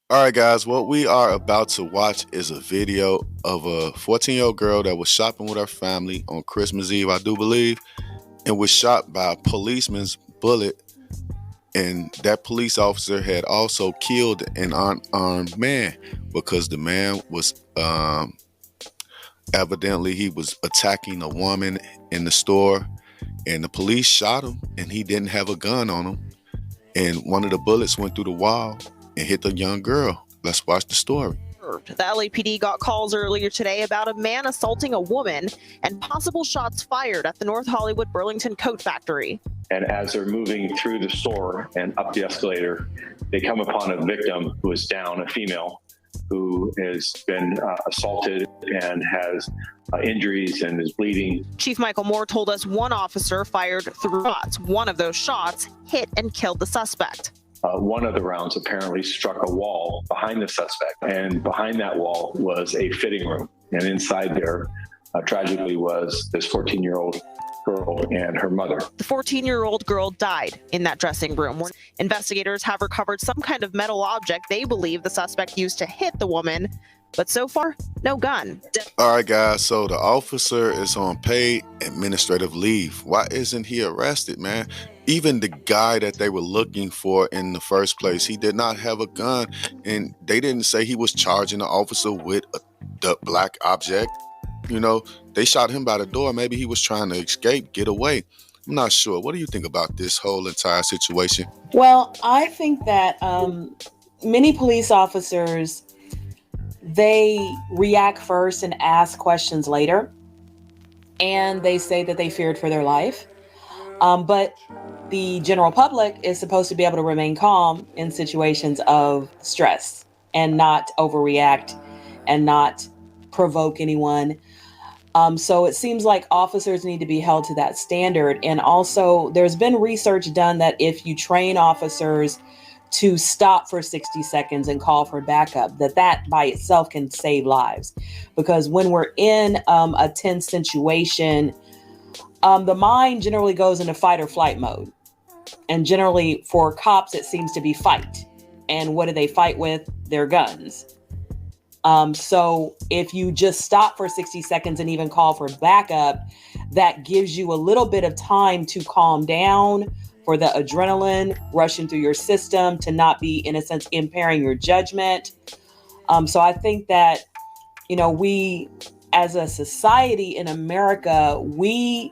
All right, guys, what we are about to watch is a video of a 14-year-old girl that was shopping with her family on Christmas Eve, I do believe, and was shot by a policeman's bullet. And that police officer had also killed an unarmed man because the man was evidently he was attacking a woman in the store, and the police shot him, and he didn't have a gun on him. And one of the bullets went through the wall and hit the young girl. Let's watch the story. The LAPD got calls earlier today about a man assaulting a woman and possible shots fired at the North Hollywood Burlington coat factory. And as they're moving through the store and up the escalator, they come upon a victim who is down, a female, who has been assaulted and has injuries and is bleeding. Chief Michael Moore told us one officer fired 3 shots. One of those shots hit and killed the suspect. One of the rounds apparently struck a wall behind the suspect, and behind that wall was a fitting room. And inside there, tragically, was this 14-year-old girl and her mother. The 14-year-old girl died in that dressing room. Investigators have recovered some kind of metal object they believe the suspect used to hit the woman, but so far, no gun. All right, guys, so the officer is on paid administrative leave. Why isn't he arrested, man? Even the guy that they were looking for in the first place, he did not have a gun, and they didn't say he was charging the officer with the black object. You know, they shot him by the door. Maybe he was trying to escape, get away. I'm not sure. What do you think about this whole entire situation? Well, I think that many police officers, they react first and ask questions later. And they say that they feared for their life. But the general public is supposed to be able to remain calm in situations of stress and not overreact and not provoke anyone. So it seems like officers need to be held to that standard. And also, there's been research done that if you train officers to stop for 60 seconds and call for backup, that by itself can save lives. Because when we're in a tense situation, the mind generally goes into fight or flight mode. And generally for cops, it seems to be fight. And what do they fight with? Their guns. So if you just stop for 60 seconds and even call for backup, that gives you a little bit of time to calm down, for the adrenaline rushing through your system to not be, in a sense, impairing your judgment. So I think that, we as a society in America, we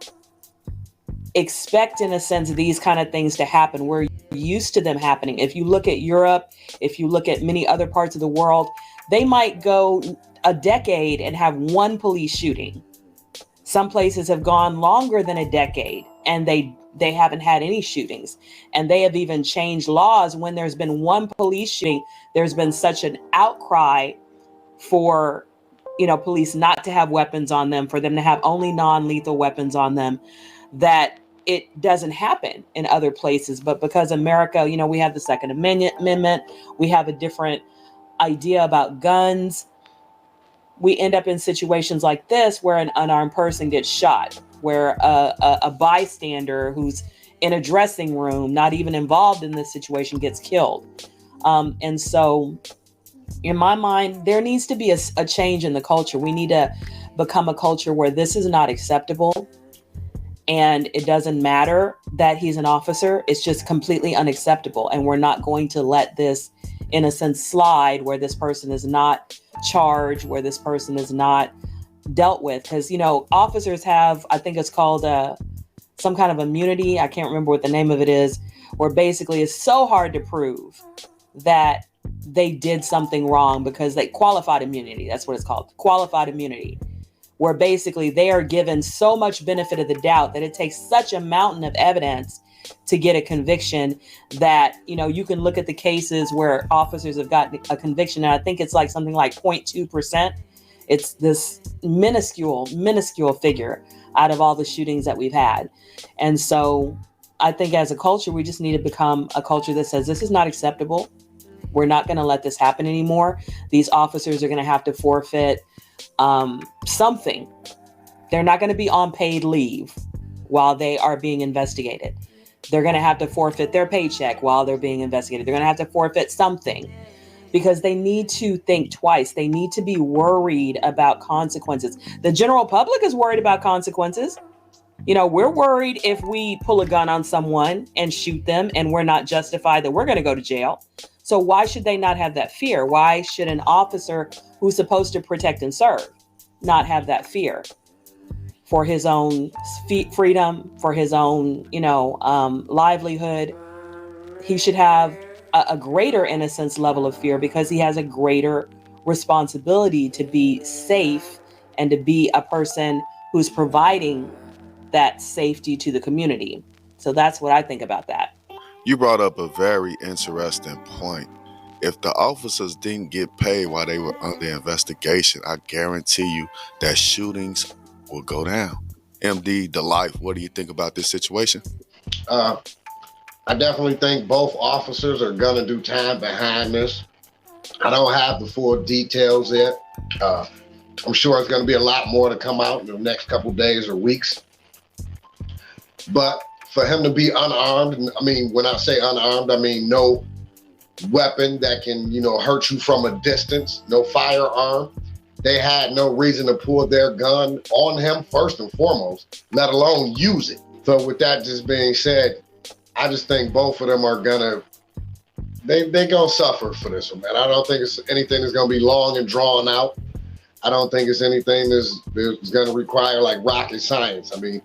expect, in a sense, these kind of things to happen. We're used to them happening. If you look at Europe, if you look at many other parts of the world, they might go a decade and have one police shooting. Some places have gone longer than a decade and they haven't had any shootings. And they have even changed laws. When there's been one police shooting, there's been such an outcry for, police not to have weapons on them, for them to have only non-lethal weapons on them, that it doesn't happen in other places. But because America, we have the Second Amendment, we have a different idea about guns. We end up in situations like this where an unarmed person gets shot, where a bystander who's in a dressing room, not even involved in this situation, gets killed. And so in my mind, there needs to be a change in the culture. We need to become a culture where this is not acceptable. And it doesn't matter that he's an officer. It's just completely unacceptable. And we're not going to let this, in a sense, slide where this person is not charged, where this person is not dealt with. Because, officers have, I think it's called some kind of immunity. I can't remember what the name of it is, where basically it's so hard to prove that they did something wrong because they qualified immunity. That's what it's called. Qualified immunity, where basically they are given so much benefit of the doubt that it takes such a mountain of evidence to get a conviction that, you can look at the cases where officers have gotten a conviction. And I think it's like something like 0.2%. It's this minuscule figure out of all the shootings that we've had. And so I think as a culture, we just need to become a culture that says this is not acceptable. We're not going to let this happen anymore. These officers are going to have to forfeit something. They're not going to be on paid leave while they are being investigated. They're going to have to forfeit their paycheck while they're being investigated. They're going to have to forfeit something because they need to think twice. They need to be worried about consequences. The general public is worried about consequences. We're worried if we pull a gun on someone and shoot them and we're not justified that we're going to go to jail. So why should they not have that fear? Why should an officer who's supposed to protect and serve not have that fear for his own freedom, for his own, livelihood? He should have a greater, in a sense, level of fear because he has a greater responsibility to be safe and to be a person who's providing that safety to the community. So that's what I think about that. You brought up a very interesting point. If the officers didn't get paid while they were under investigation, I guarantee you that shootings will go down. MD, the life, what do you think about this situation? I definitely think both officers are going to do time behind this. I don't have the full details yet. I'm sure it's going to be a lot more to come out in the next couple days or weeks. But for him to be unarmed, I mean, when I say unarmed, I mean no weapon that can, hurt you from a distance, no firearm. They had no reason to pull their gun on him first and foremost, let alone use it. So with that just being said, I just think both of them are gonna suffer for this one, man. I don't think it's anything that's gonna be long and drawn out. I don't think it's anything that's gonna require like rocket science. I mean,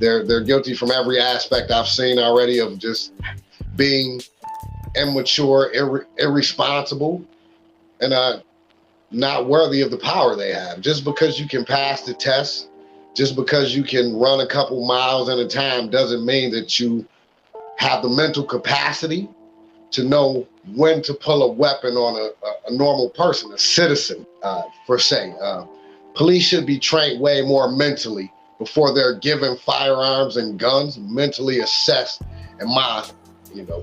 they're guilty from every aspect I've seen already of just being immature, irresponsible, and not worthy of the power they have. Just because you can pass the test, just because you can run a couple miles at a time doesn't mean that you have the mental capacity to know when to pull a weapon on a normal person, a citizen, per se. Police should be trained way more mentally before they're given firearms and guns, mentally assessed in my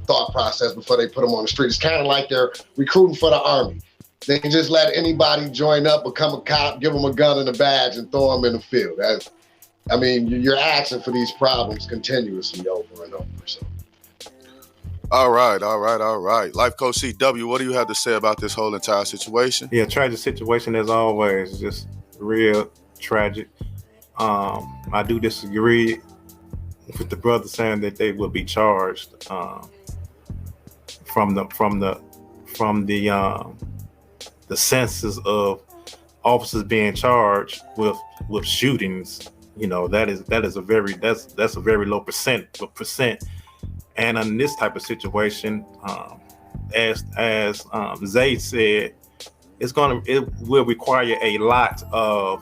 thought process before they put them on the street. It's kind of like they're recruiting for the Army. They can just let anybody join up, become a cop, give them a gun and a badge, and throw them in the field. You're asking for these problems continuously over and over. So. All right. Life Coach CW, what do you have to say about this whole entire situation? Yeah, tragic situation as always. Just real tragic. I do disagree with the brother saying that they will be charged from the census of officers being charged with shootings. That's a very low percent. And in this type of situation, as Zay said, it will require a lot on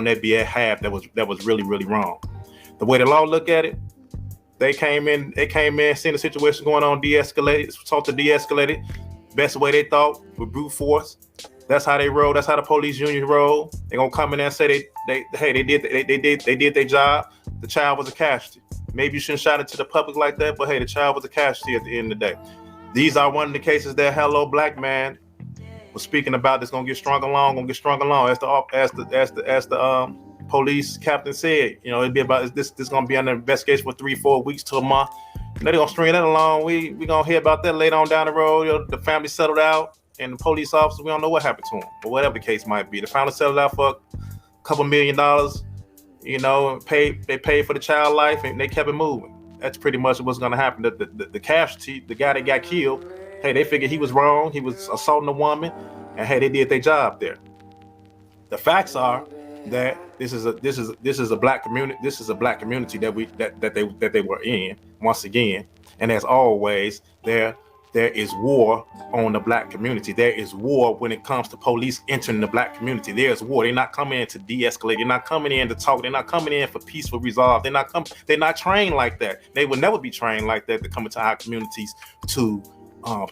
their behalf that was really, really wrong. The way the law look at it, they came in, seeing the situation going on, sought to de-escalate it. Best way they thought with brute force. That's how they roll. That's how the police union roll. They're gonna come in there and say they did their job. The child was a casualty. Maybe you shouldn't shout it to the public like that, but hey, the child was a casualty at the end of the day. These are one of the cases that Hello Black Man was speaking about. That's gonna get strung along. As the police captain said, it'd be about this gonna be under investigation for 3-4 weeks to a month. They're gonna string that along. We gonna hear about that later on down the road. The family settled out, and the police officers, we don't know what happened to them, but whatever the case might be, the family settled out for a couple $1 million. They paid for the child life, and they kept it moving. That's pretty much what's gonna happen. The casualty, the guy that got killed, hey, they figured he was wrong. He was assaulting a woman, and hey, they did their job there. The facts are that this is a black community. This is a black community that they were in once again. And as always, there is war on the black community. There is war when it comes to police entering the black community. There's war. They're not coming in to de-escalate. They're not coming in to talk. They're not coming in for peaceful resolve. They're not trained like that. They will never be trained like that to come into our communities to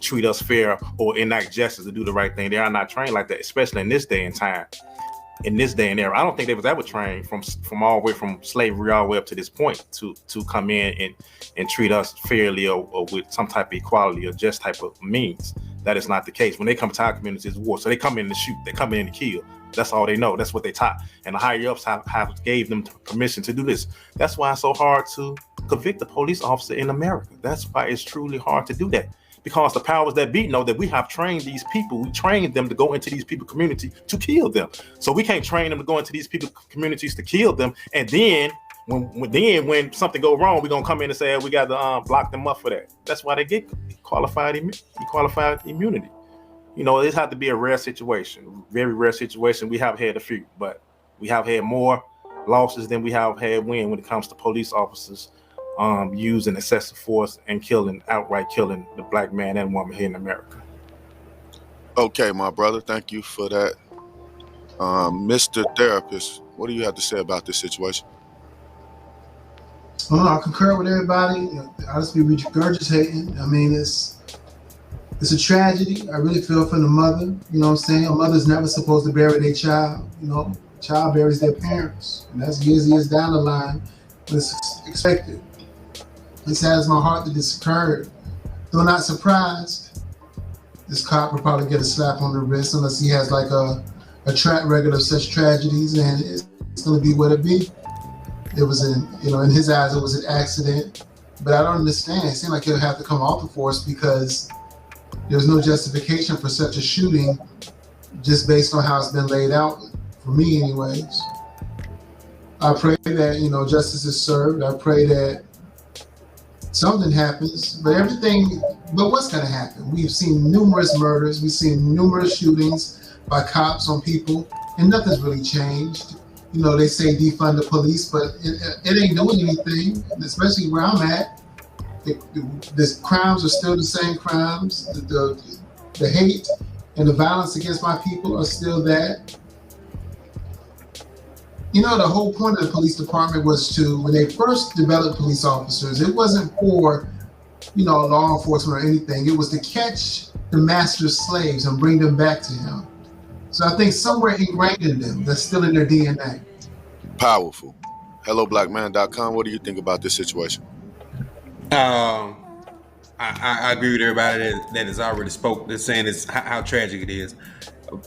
treat us fair or enact justice, to do the right thing. They are not trained like that, especially in this day and time. In this day and era, I don't think they was ever trained from all the way from slavery all the way up to this point to come in and treat us fairly or with some type of equality or just type of means. That is not the case. When they come to our community, it's war. So they come in to shoot. They come in to kill. That's all they know. That's what they taught. And the higher ups have gave them permission to do this. That's why it's so hard to convict a police officer in America. That's why it's truly hard to do that. Because the powers that be know that we have trained these people. We trained them to go into these people community to kill them. So we can't train them to go into these people communities to kill them. And then when something go wrong, we're gonna come in and say, we got to block them up for that. That's why they get qualified immunity. You know, it had to be a rare situation, very rare situation. We have had a few, but we have had more losses than we have had win when it comes to police officers using excessive force and outright killing the black man and woman here in America. Okay, my brother, thank you for that. Mr. Therapist, what do you have to say about this situation? Well, I concur with everybody. I'll just be regurgitating. I mean, it's a tragedy. I really feel for the mother. You know what I'm saying? A mother's never supposed to bury their child. You know, child buries their parents, and that's years down the line, but it's expected. It saddens my heart that this occurred. Though not surprised, this cop will probably get a slap on the wrist unless he has like a track record of such tragedies, and it's going to be what it be. It was in his eyes, it was an accident, but I don't understand. It seemed like he'll have to come off the force because there's no justification for such a shooting just based on how it's been laid out, for me anyways. I pray that, justice is served. I pray that something happens, but what's going to happen? We've seen numerous murders. We've seen numerous shootings by cops on people, and nothing's really changed. They say defund the police, but it ain't doing anything, especially where I'm at. The crimes are still the same crimes. The hate and the violence against my people are still that. The whole point of the police department was when they first developed police officers, it wasn't for, law enforcement or anything. It was to catch the master's slaves and bring them back to him. So I think somewhere ingrained in them, that's still in their DNA. Powerful. HelloBlackMan.com, what do you think about this situation? I agree with everybody that has already spoke. They're saying how tragic it is.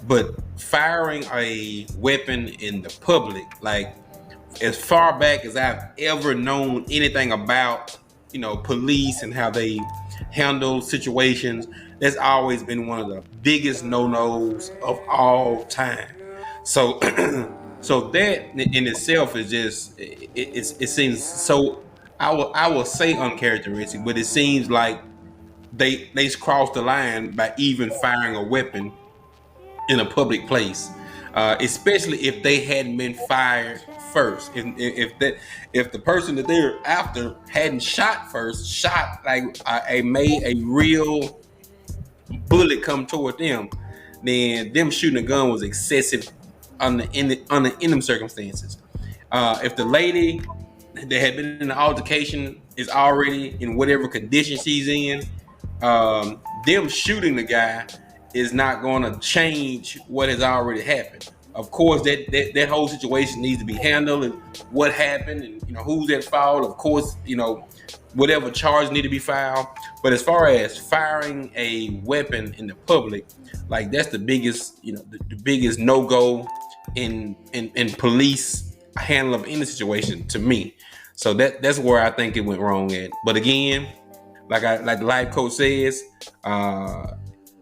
But firing a weapon in the public, like as far back as I've ever known anything about, police and how they handle situations, that's always been one of the biggest no-nos of all time. So, so that in itself is just it seems so. I will say uncharacteristic, but it seems like they crossed the line by even firing a weapon in a public place, especially if they hadn't been fired first. If the person that they're after hadn't shot like made a real bullet come toward them, then them shooting a gun was excessive in them circumstances. If the lady that had been in the altercation is already in whatever condition she's in, them shooting the guy is not going to change what has already happened. Of course, that whole situation needs to be handled, and what happened, and who's at fault. Of course, whatever charge need to be filed. But as far as firing a weapon in the public, like that's the biggest, the biggest no-go in police handle of any situation to me. So that's where I think it went wrong at. But again, like the life coach says,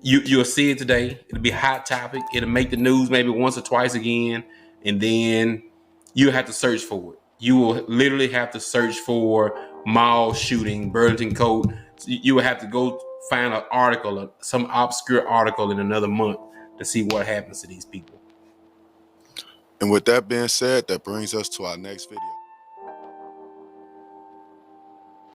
you'll see it today. It'll be a hot topic. It'll make the news maybe once or twice again, and then you'll have to search for it. You will literally have to search for mall shooting, Burlington code. You will have to go find an article, some obscure article in another month to see what happens to these people. And with that being said, that brings us to our next video.